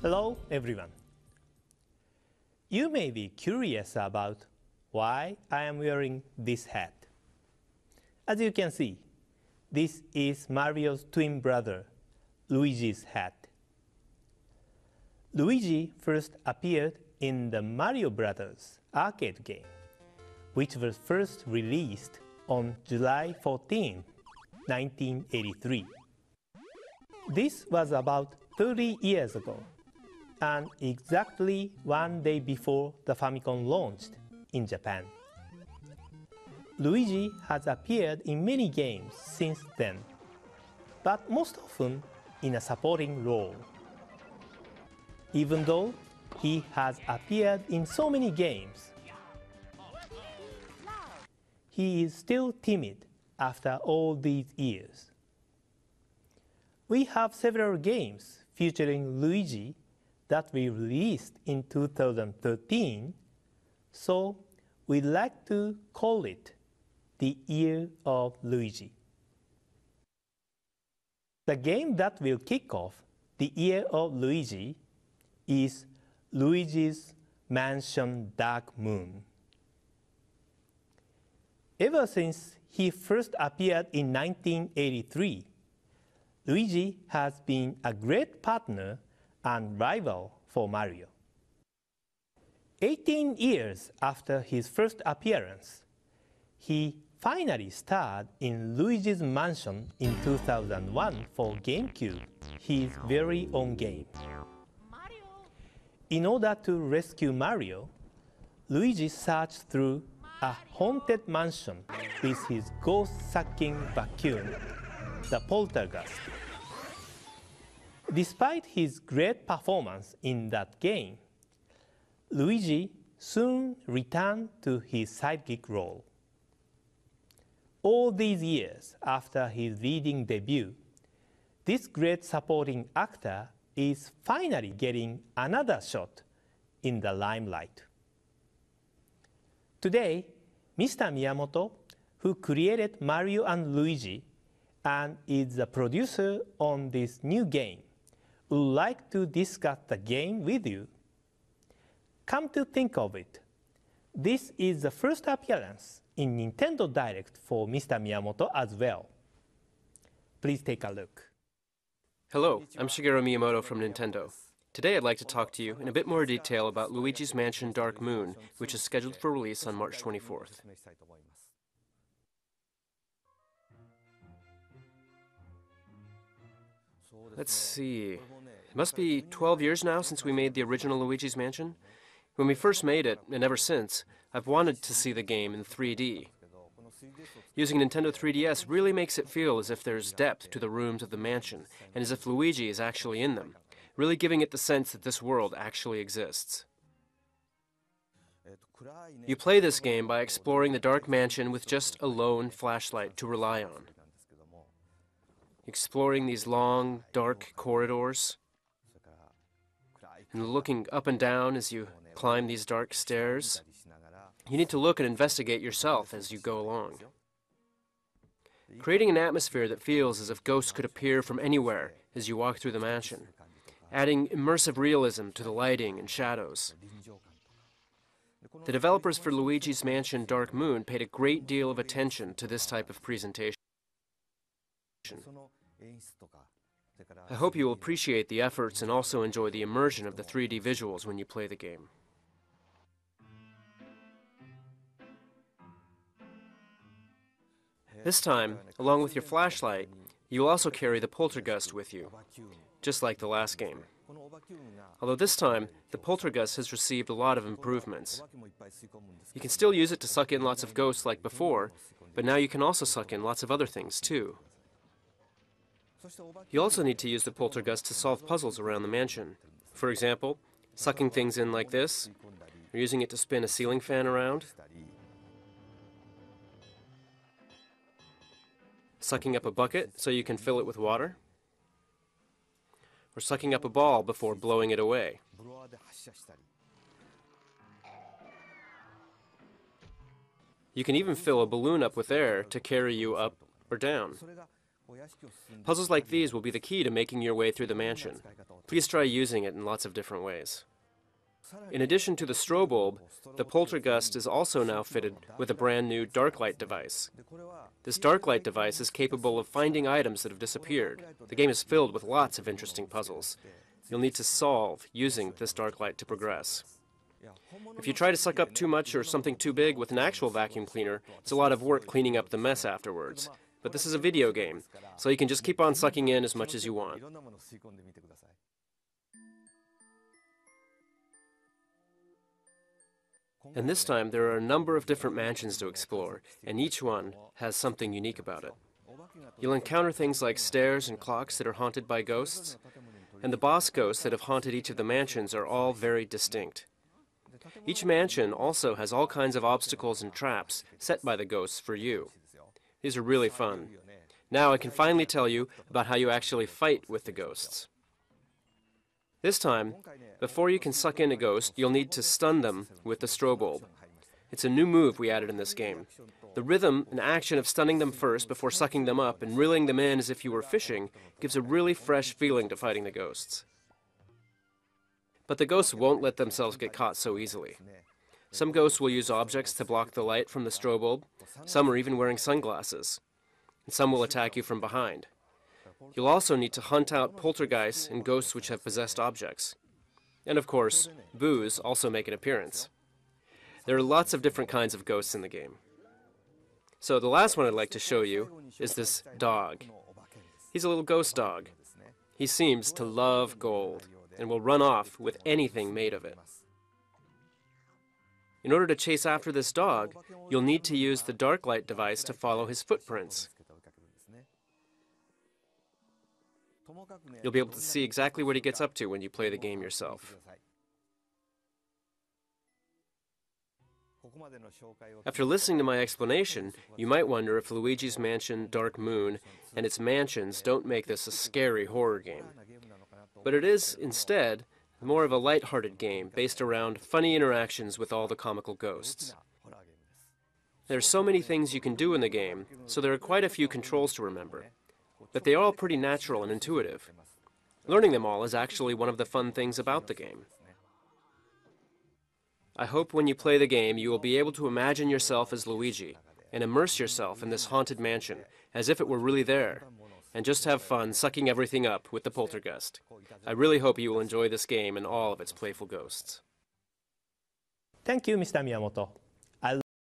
Hello, everyone. You may be curious about why I am wearing this hat. As you can see, this is Mario's twin brother, Luigi's hat. Luigi first appeared in the Mario Brothers arcade game, which was first released on July 14, 1983. This was about 30 years ago, and exactly one day before the Famicom launched in Japan. Luigi has appeared in many games since then, but most often in a supporting role. Even though he has appeared in so many games, he is still timid after all these years. We have several games featuring Luigi that we released in 2013, so we'd like to call it the Year of Luigi. The game that will kick off the Year of Luigi is Luigi's Mansion Dark Moon. Ever since he first appeared in 1983, Luigi has been a great partner and rival for Mario. 18 years after his first appearance, he finally starred in Luigi's Mansion in 2001 for GameCube, his very own game. In order to rescue Mario, Luigi searched through a haunted mansion with his ghost-sucking vacuum, the Poltergeist. Despite his great performance in that game, Luigi soon returned to his sidekick role. All these years after his leading debut, this great supporting actor is finally getting another shot in the limelight. Today, Mr. Miyamoto, who created Mario and Luigi and is the producer on this new game, would like to discuss the game with you. Come to think of it, this is the first appearance in Nintendo Direct for Mr. Miyamoto as well. Please take a look. Hello, I'm Shigeru Miyamoto from Nintendo. Today I'd like to talk to you in a bit more detail about Luigi's Mansion Dark Moon, which is scheduled for release on March 24th. Let's see, it must be 12 years now since we made the original Luigi's Mansion. When we first made it, and ever since, I've wanted to see the game in 3D. Using Nintendo 3DS really makes it feel as if there's depth to the rooms of the mansion, and as if Luigi is actually in them, really giving it the sense that this world actually exists. You play this game by exploring the dark mansion with just a lone flashlight to rely on. Exploring these long, dark corridors, and looking up and down as you climb these dark stairs. You need to look and investigate yourself as you go along. Creating an atmosphere that feels as if ghosts could appear from anywhere as you walk through the mansion, adding immersive realism to the lighting and shadows. The developers for Luigi's Mansion Dark Moon paid a great deal of attention to this type of presentation. I hope you will appreciate the efforts and also enjoy the immersion of the 3D visuals when you play the game. This time, along with your flashlight, you will also carry the Poltergeist with you, just like the last game. Although this time, the Poltergeist has received a lot of improvements. You can still use it to suck in lots of ghosts like before, but now you can also suck in lots of other things too. You also need to use the Poltergeist to solve puzzles around the mansion. For example, sucking things in like this, or using it to spin a ceiling fan around, sucking up a bucket so you can fill it with water, or sucking up a ball before blowing it away. You can even fill a balloon up with air to carry you up or down. Puzzles like these will be the key to making your way through the mansion. Please try using it in lots of different ways. In addition to the strobe bulb, the poltergust is also now fitted with a brand new dark light device. This dark light device is capable of finding items that have disappeared. The game is filled with lots of interesting puzzles. You'll need to solve using this dark light to progress. If you try to suck up too much or something too big with an actual vacuum cleaner, it's a lot of work cleaning up the mess afterwards. But this is a video game, so you can just keep on sucking in as much as you want. And this time, there are a number of different mansions to explore, and each one has something unique about it. You'll encounter things like stairs and clocks that are haunted by ghosts, and the boss ghosts that have haunted each of the mansions are all very distinct. Each mansion also has all kinds of obstacles and traps set by the ghosts for you. These are really fun. Now I can finally tell you about how you actually fight with the ghosts. This time, before you can suck in a ghost, you'll need to stun them with the strobe bulb. It's a new move we added in this game. The rhythm and action of stunning them first before sucking them up and reeling them in as if you were fishing gives a really fresh feeling to fighting the ghosts. But the ghosts won't let themselves get caught so easily. Some ghosts will use objects to block the light from the strobe bulb. Some are even wearing sunglasses. And some will attack you from behind. You'll also need to hunt out poltergeists and ghosts which have possessed objects. And of course, boos also make an appearance. There are lots of different kinds of ghosts in the game. So the last one I'd like to show you is this dog. He's a little ghost dog. He seems to love gold and will run off with anything made of it. In order to chase after this dog, you'll need to use the dark light device to follow his footprints. You'll be able to see exactly what he gets up to when you play the game yourself. After listening to my explanation, you might wonder if Luigi's Mansion Dark Moon and its mansions don't make this a scary horror game. But it is, instead, more of a light-hearted game based around funny interactions with all the comical ghosts. There are so many things you can do in the game, so there are quite a few controls to remember. But they are all pretty natural and intuitive. Learning them all is actually one of the fun things about the game. I hope when you play the game you will be able to imagine yourself as Luigi and immerse yourself in this haunted mansion as if it were really there, and just have fun sucking everything up with the poltergust. I really hope you will enjoy this game and all of its playful ghosts. Thank you, Mr. Miyamoto.